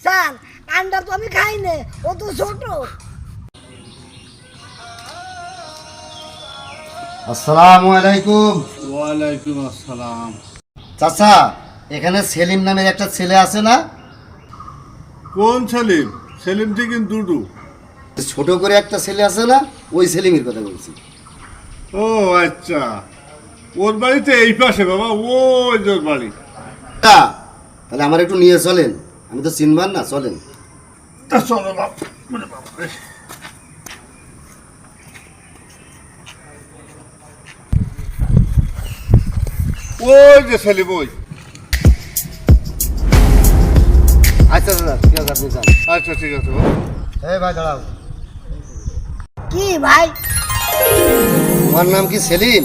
Sir আন্ডা তো আমি খাই না, ও তো ছোট। আসসালামু আলাইকুম। ওয়ালাইকুম আসসালাম। চাচা, এখানে সেলিম নামের একটা ছেলে আছে না? কোন সেলিম? সেলিম থেকে দুডু। ছোট করে একটা ছেলে আছে না, ওই সেলিমের কথা বলছি। ও আচ্ছা, ওর বাড়িতে এই পাশে বাবা, ওই যে ওর বাড়ি। তা, তাহলে আমার একটু নিয়ে চলেন, আমি তো চিনবার না, চলেন। তা চলো বাপ, ওরে বাবা রে। ওই যে সেলিম, ওই। আচ্ছা দাদা, ঠিক আছে, আপনি যান। আচ্ছা ঠিক আছে বাবা। এই ভাই দাঁড়াও, কি ভাই? তোমার নাম কি সেলিম?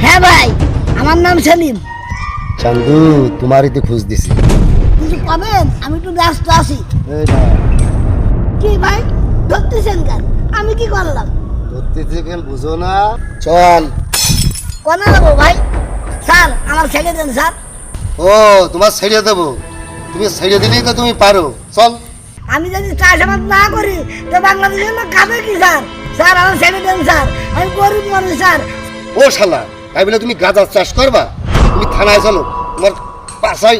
হ্যাঁ ভাই, আমার নাম সেলিম। চান্দু, তোমারই তো খোঁজ দিছি। কিছু পাবেন? আমি একটু ব্যস্ত আছি। এই না, কি ভাই ধরতেছেন কেন? আমি কি করলাম? ধরতে কেন বুঝো না? চল। কোনে যাবো ভাই? স্যার আমার ছেড়ে দেন স্যার। ও, তোমার ছেড়ে দেবো? তুমি ছেড়ে দিলেই তো তুমি পারো, চল। আমি যদি চাষাবাদ না করি তো বাংলাদেশের লোক খাবে কি স্যার? স্যার আমার ছেড়ে দেন স্যার, আমি গরিব মানুষ স্যার। ও শালা, তাই বলে তুমি গাঁজার চাষ করবা? তুমি থানায় চলো, তোমার পাশায়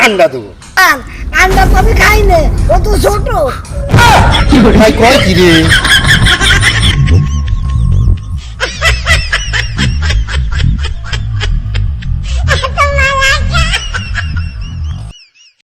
আন্ডা দেবো। স্যার আন্ডা তো আমি খাই না, ও তো ছোট। ভাই কয় কি রে?